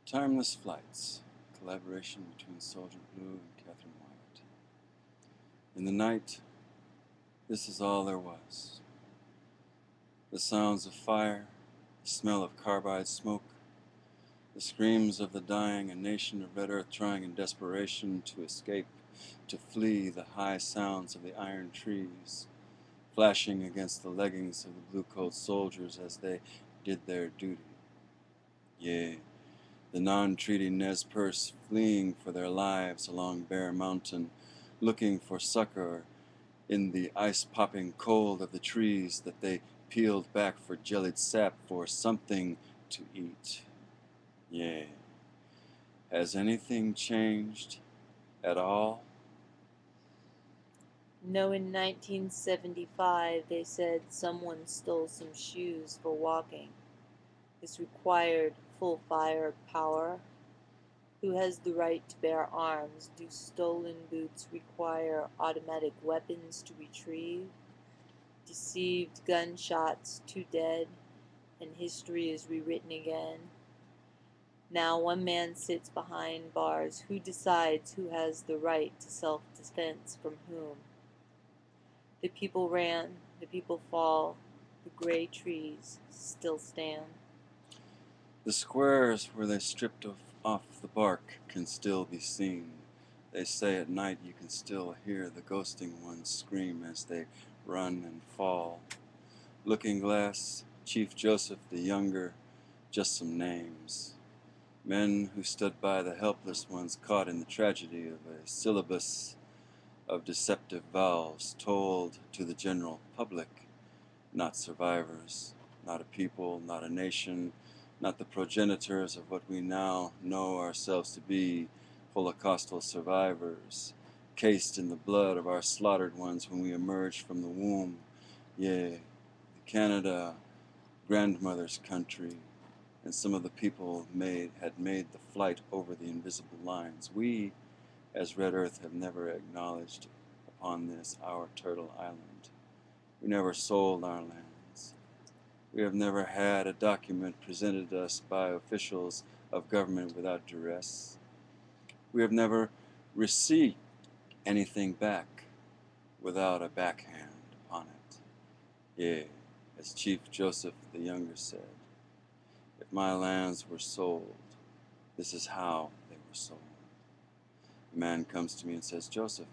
Timeless Flights, collaboration between SoldierBlue and Katherine Wyatt. In the night, this is all there was. The sounds of fire, the smell of carbide smoke, the screams of the dying, a nation of Red Earth trying in desperation to escape, to flee the high sounds of the iron trees, flashing against the leggings of the blue-coat soldiers as they did their duty. Yea, the non-treaty Nez Perce fleeing for their lives along Bear Mountain, looking for succor in the ice-popping cold of the trees that they peeled back for jellied sap, for something to eat. Yea, has anything changed at all? No, in 1975 they said someone stole some shoes for walking. This required full fire power. Who has the right to bear arms? Do stolen boots require automatic weapons to retrieve? Deceived gunshots, too dead, and history is rewritten again. Now one man sits behind bars. Who decides who has the right to self-defense from whom? The people ran, the people fall, the gray trees still stand. The squares where they stripped off the bark can still be seen. They say at night you can still hear the ghosting ones scream as they run and fall. Looking Glass, Chief Joseph the Younger, just some names. Men who stood by the helpless ones caught in the tragedy of a syllabus of deceptive vows told to the general public, not survivors, not a people, not a nation, not the progenitors of what we now know ourselves to be, Holocaustal survivors, cased in the blood of our slaughtered ones when we emerged from the womb. Yea, the Canada, grandmother's country, and some of the people had made the flight over the invisible lines. We, as Red Earth, have never acknowledged upon this our turtle island. We never sold our lands. We have never had a document presented us by officials of government without duress. We have never received anything back without a backhand upon it. Yea, as Chief Joseph the Younger said, if my lands were sold, this is how they were sold. A man comes to me and says, Joseph,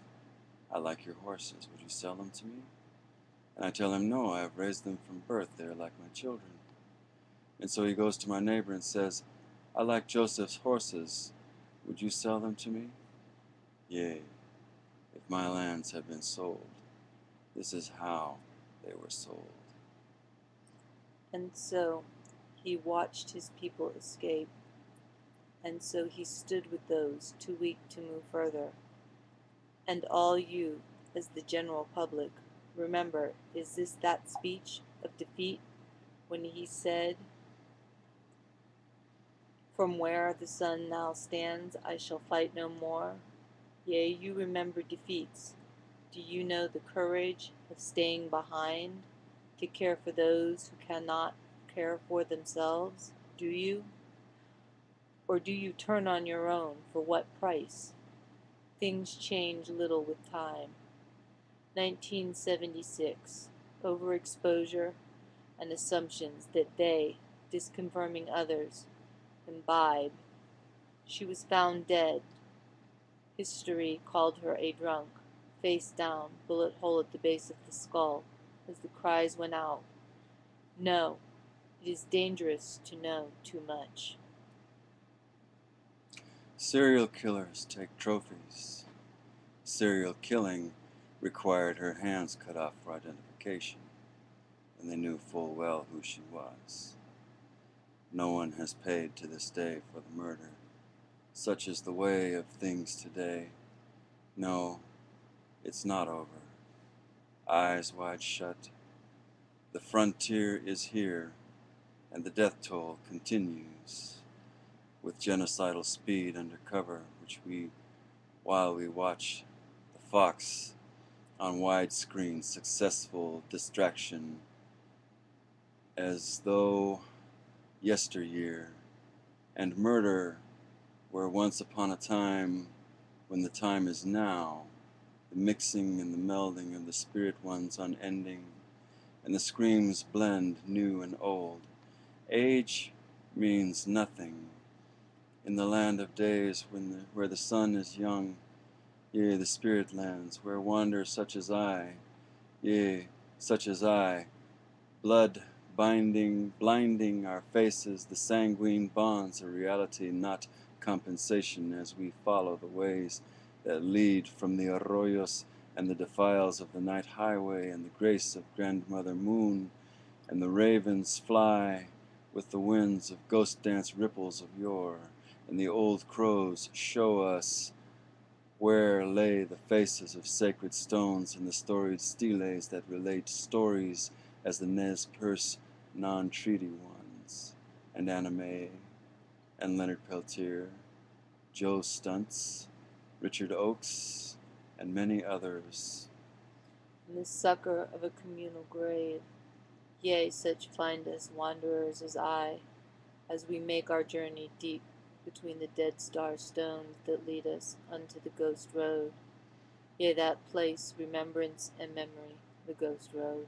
I like your horses. Would you sell them to me? And I tell him, no, I have raised them from birth. They are like my children. And so he goes to my neighbor and says, I like Joseph's horses. Would you sell them to me? Yea, if my lands have been sold, this is how they were sold. And so he watched his people escape, and so he stood with those too weak to move further. And all you, as the general public, remember, is this that speech of defeat when he said, from where the sun now stands, I shall fight no more? Yea, you remember defeats. Do you know the courage of staying behind to care for those who cannot care for themselves? Do you? Or do you turn on your own? For what price? Things change little with time. 1976. Overexposure and assumptions that they, disconfirming others, imbibe. She was found dead. History called her a drunk, face down, bullet hole at the base of the skull, as the cries went out. No, it is dangerous to know too much. Serial killers take trophies. Serial killing required her hands cut off for identification, and they knew full well who she was. No one has paid to this day for the murder. Such is the way of things today. No, it's not over. Eyes wide shut. The frontier is here, and the death toll continues with genocidal speed under cover, while we watch the Fox on widescreen successful distraction, as though yesteryear and murder where once upon a time, when the time is now, the mixing and the melding of the spirit ones unending, and the screams blend new and old. Age means nothing in the land of days where the sun is young, yea, the spirit lands, where wander such as I, yea, such as I, blood blinding our faces, the sanguine bonds of reality, not compensation, as we follow the ways that lead from the arroyos and the defiles of the night highway, and the grace of Grandmother Moon, and the ravens fly with the winds of ghost dance ripples of yore, and the old crows show us where lay the faces of sacred stones and the storied steles that relate stories as the Nez Perce non-treaty ones, and Anime, and Leonard Peltier, Joe Stuntz, Richard Oakes, and many others. In the succor of a communal grave, yea, such find us wanderers as I, as we make our journey deep between the dead star stones that lead us unto the ghost road, yea, that place, remembrance and memory, the ghost road.